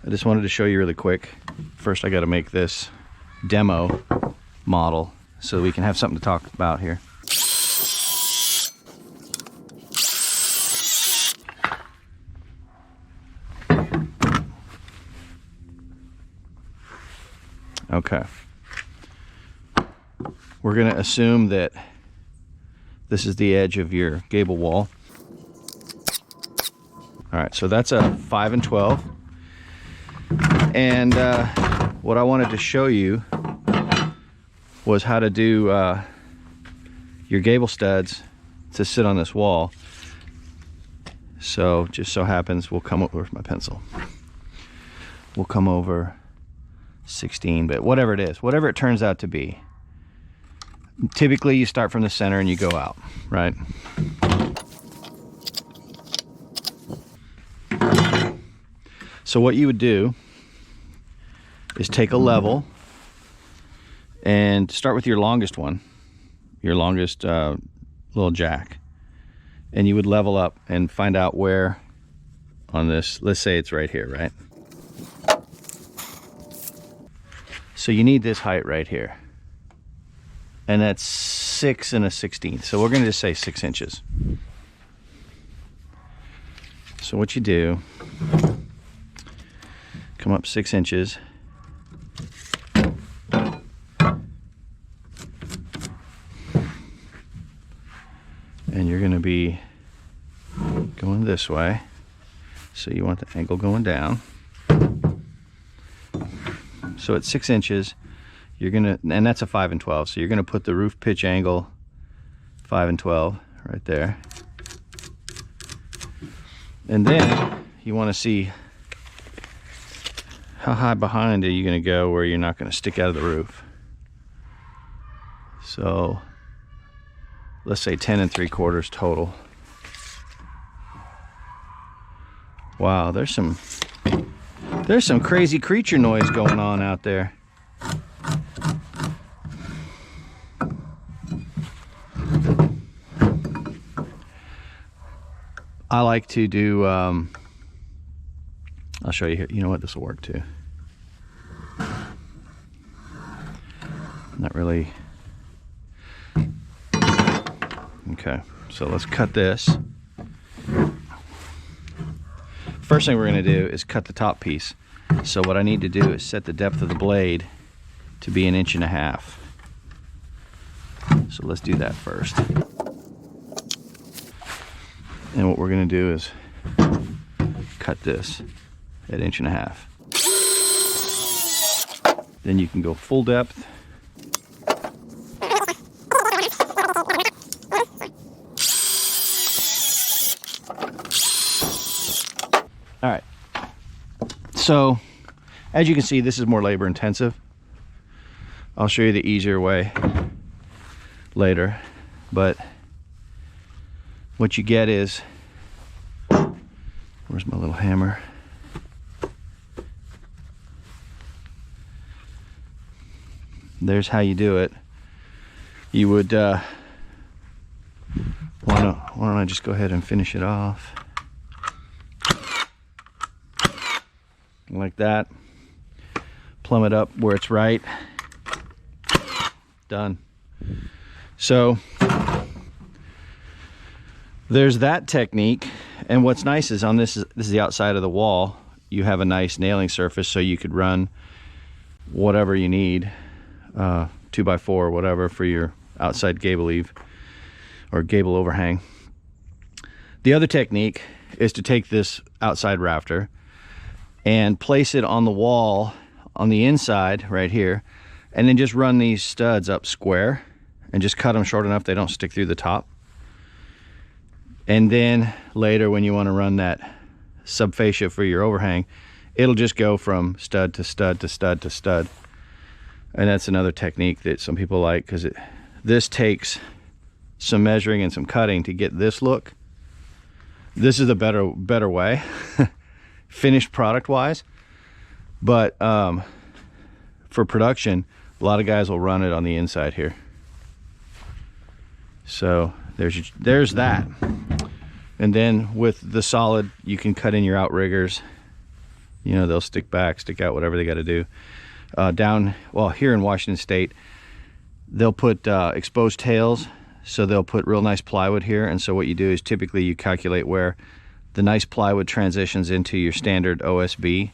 I just wanted to show you really quick. First I got to make this demo model so we can have something to talk about here. Okay. We're going to assume that this is the edge of your gable wall. All right, so that's a 5 and 12. And what I wanted to show you was how to do your gable studs to sit on this wall. So just so happens we'll come over, where's my pencil? We'll come over 16, but whatever it is, whatever it turns out to be. Typically you start from the center and you go out, right? So what you would do is take a level and start with your longest one, your longest little jack, and you would level up and find out where on this, let's say it's right here, right? So you need this height right here, and that's 6 1/16. So we're going to just say 6 inches. So what you do, come up 6 inches, and you're going to be going this way, so you want the angle going down. So at 6 inches, you're gonna, and that's a 5 and 12, so you're gonna put the roof pitch angle 5 and 12 right there. And then you want to see how high behind are you gonna go where you're not gonna stick out of the roof. So let's say 10 3/4 total. Wow, there's some crazy creature noise going on out there. I like to do, I'll show you here. You know what, this will work too. Not really. Okay, so let's cut this. First thing we're going to do is cut the top piece. So what I need to do is set the depth of the blade to be 1.5 inches. So let's do that first. And what we're going to do is cut this at 1.5 inches. Then you can go full depth. All right, so as you can see, this is more labor intensive. I'll show you the easier way later, but what you get is, where's my little hammer? There's how you do it. You would, why don't I just go ahead and finish it off. Like that. Plumb it up where it's right. Done. So there's that technique, and what's nice is on this is the outside of the wall. You have a nice nailing surface, so you could run whatever you need, 2x4 or whatever for your outside gable eave or gable overhang. The other technique is to take this outside rafter and place it on the wall on the inside right here, and then just run these studs up square and just cut them short enough they don't stick through the top. And then later when you want to run that subfascia for your overhang, it'll just go from stud to stud to stud to stud. And that's another technique that some people like, because this takes some measuring and some cutting to get this look. This is the better way. Finished product wise, but for production, a lot of guys will run it on the inside here. So there's that. And then with the solid, you can cut in your outriggers You know, they'll stick out, whatever they got to do. Well, here in Washington State, they'll put exposed tails, so they'll put real nice plywood here. And so what you do is typically you calculate where the nice plywood transitions into your standard OSB,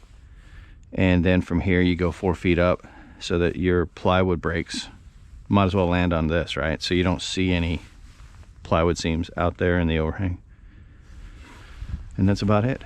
and then from here you go 4 feet up so that your plywood breaks might as well land on this, right? So you don't see any plywood seams out there in the overhang. And that's about it.